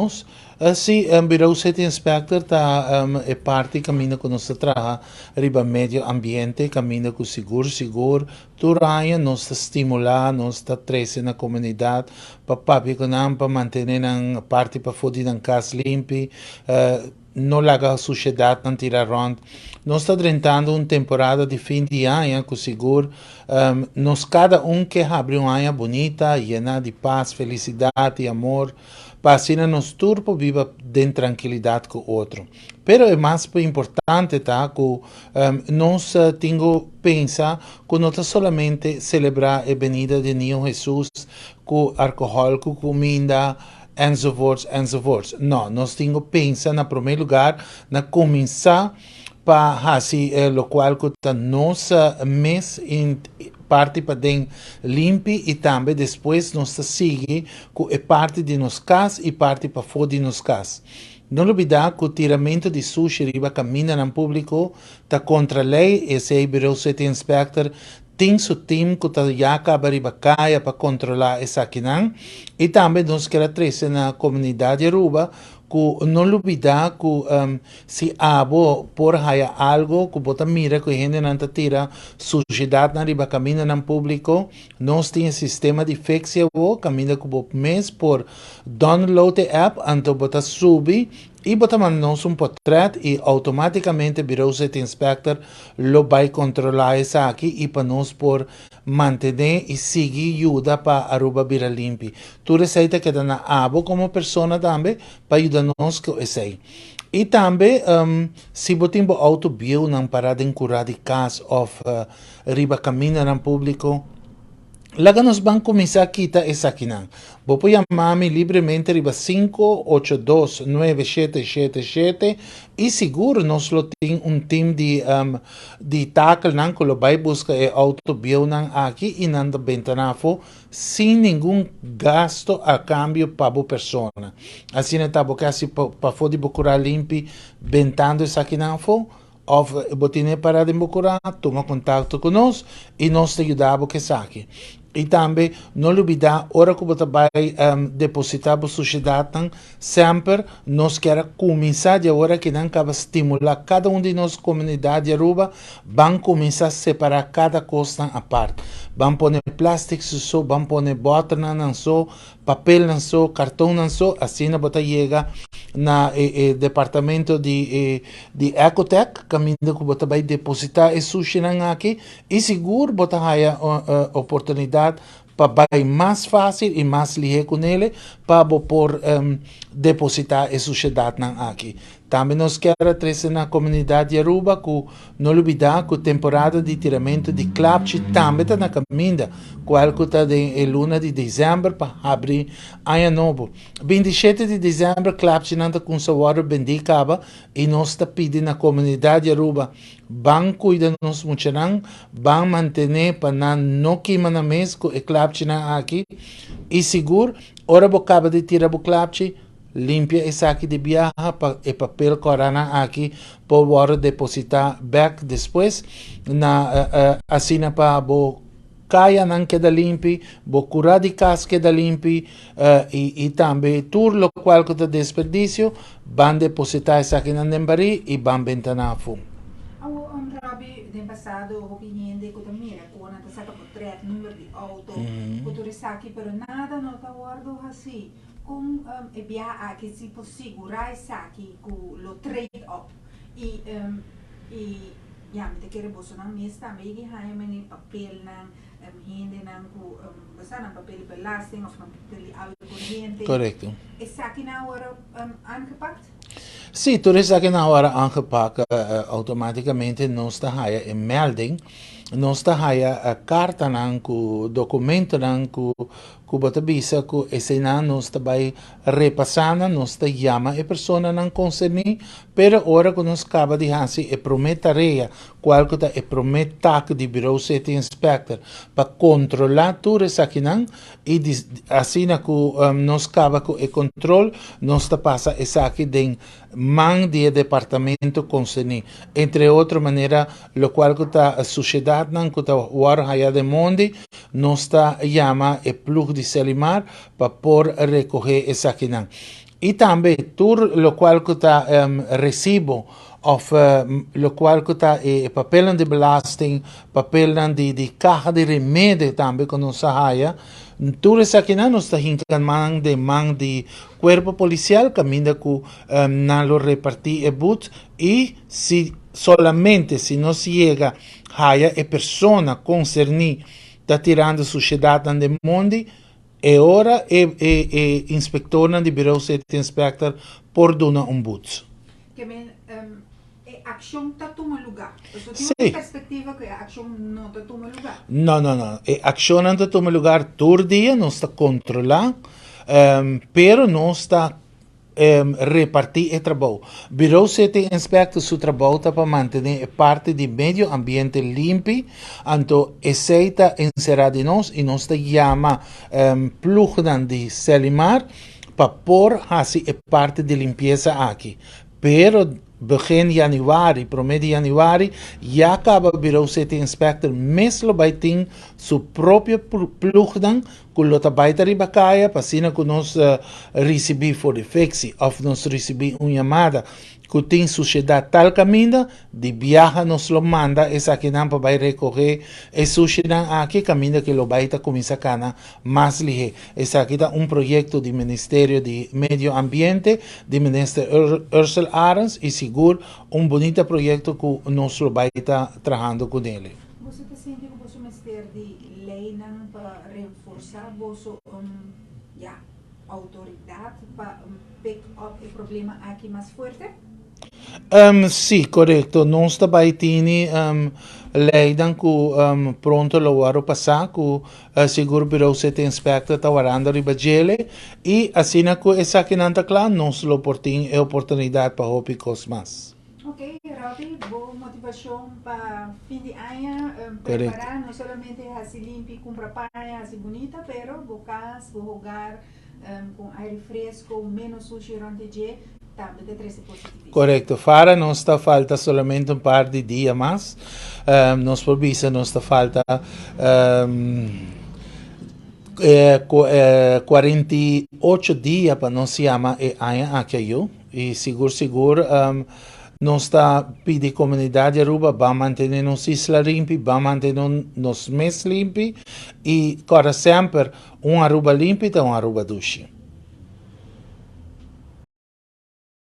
nós. Sim, Bureau City Inspector é parte caminha com nossa trabalho, riba medio ambiente, caminha com seguro, turanha, nós estimular, nós trazer na comunidade, para manter a parte para foder na casa limpa, não largar a sujidade, não tirar rond. Nós estamos tentando uma temporada de fim de ano, com seguro, nós cada que abre uma ano bonita, llena de paz, felicidade e amor, para assim nós turpo viva em tranquilidade com o outro. Pero é mais importante tá, que nós temos pensar que não é somente celebrar a venida de Niño Jesus com álcool, com comida, enzovoorts. Não, nós temos pensar, na primeiro lugar, na começar para assim, o qual que nossa mês parte para dentro limpo e também depois nós seguimos com a parte de nos casa e parte para fora de nos casa. Não olvidar que o tiramento de sushi riba caminha no público está contra a lei e se o Bureau City Inspector tem seu time que está já acaba riba caia para controlar essa quinã e também nós queremos trazer na comunidade Aruba que não olvidar que se abo por haya algo que bota mira que a gente não tira sujidade na riba caminha no público nós temos sistema de fixia o caminha que bota mês por download a app então bota subir e botamos nós portrait e automaticamente o Bureau City Inspector lo vai controlar isso aqui e para nós por manter e seguir ajuda para Aruba vira limpo. Tu receita que dá na abo como pessoa também para ajudar nós com isso aí. E também, se você tem auto-bio não parada em curar de casa ou riba caminho no público, Laga nos vão começar a quitar essa aqui não. Vou chamar-me livremente riba 5829777 e seguro nós tem um time de tackle não que vai buscar o autobio não aqui e não da bentanafo sem nenhum gasto a câmbio para a pessoa. Assim está porque assim para poder procurar limpo bentando essa aqui não for ou botine para de procurar toma contato conosco e nós te ajudamos que saque. E também, não olvidar, hora que você vai depositar a sociedade, sempre nós queremos começar de hora que não acaba estimular cada de nós comunidade de Aruba, vamos começar a separar cada coisa à parte. Vamos pôr plástico só, vamos pôr bota não só, papel não só, cartão não só, assim você chega na departamento de Ecotech, caminho que você vai depositar e sushi aqui, e seguro você vai a oportunidade para vai mais fácil e mais ligeiro com ele para por depositar a sociedade aqui. Também nós queremos trazer na comunidade de Aruba que não olvidar que a temporada de tiramento de clapche também está na caminha, qual que está em luna de dezembro para abrir ano novo. 27 de dezembro, clapche não está com sabor bendicaba e nós está pedindo na comunidade de Aruba vão cuidar nos muito, vão manter para não queimar na mesa com o clapche aqui e seguro, ora acaba de tirar o clapche limpia esse aqui de viaja e papel corana aqui para depositar back depois na assina para bo caia não queda limpi, bo curar de casa queda limpi e também tudo o qual que está desperdício van depositar esse aqui na nembari e van ventanar fumo. Robi, nel passato opinione di Cotamira, quando è stato portretto numero di auto, motorisaki, però nada non guardo così. Come abbiamo che si può assicurare con lo trade up e ja, met de kerebossen dan meestal meegeheimen in papel hende nan ku bestaan papel belasting of papel autocorriente. Correcto. Is Saki nou aangepakt? Sì, tu resta che una aangepakt automaticamente non sta haya in melding, non sta haya carta nan ku documento nan ku batabisa ku e se non sta bai repassando, non sta chiama e persona non concerni, per ora che non scava di hansi e prometta rea qualcosa e prometta di Bureau City Inspector per controllare tu resta che non e assina ku non scava ku e control non sta passa e sa che den man di departamento concerni, entre altre maniera lo qual che ta società nan ku ta war haya de mondi non sta chiama e plug di Selimar para por recoger essa aqui não. E também tudo o qual que está recibo of lo qual que está papel de belasting, papel de caja de remédio também que não saia. Tudo isso aqui não está hincando man de corpo policial caminha com não lo repartir e but e se solamente se não se chega a persona concernida está tirando sociedade nel mondo e ora e inspector di bureau safety inspector por dona um boot. Que men a ação está tomando lugar. Você tem Sim. uma perspectiva que a ação não está tomando lugar. No. E ação não está tomando lugar todo dia, não está controlando, pero não está repartir o trabalho. Bureau safety inspector seu trabalho está para manter a parte do meio ambiente limpo, então aceita encerrar de nós e nós chama plugdan de Selimar para pôr assim a parte de limpeza aqui. Pero begin januari, promedio januari, já acaba o Bureau Safety Inspector mesmo vai ter seu próprio plugdan que lo vai ter ribacaia, para assim que nós receber for defexi, ou nós receber uma chamada que tem sociedade tal caminho, de viaja nos lo manda, essa aqui não vai recorrer, e sociedade aqui caminho que lo vai estar começar a cana mais ligeiro. Essa aqui é projeto do Ministério de Medio Ambiente, do Ministro Ursula Arens, e seguro bonito projeto que nós lo vai estar trabalhando com ele. Você está sentindo que você ministério de lei não para reforçar você autoridade para pick up o problema aqui mais forte? Sì, corretto. Non sta baitini lei dan ku pronto lo waro passa ku seguro bureau safety inspector tawarando ribagele e assina ku esa kinanta clan non lo portin e oportunidade para hopi cosmas. Ok, Robbie, boa motivação para fim de ano, preparar não somente assim limpo, com praia, assim bonita, pero bocas, jogar com ar fresco, menos sujo durante o dia. Correcto, fara non sta falta solamente un par di dias mas, nos provvisa non sta falta 48 dias para non si ama e aia anche io, e sicuro non sta pidi comunidade Aruba, va mantenere nos isla limpi, va mantenere nos mes limpi, e corre sempre un Aruba limpi e un Aruba dusci.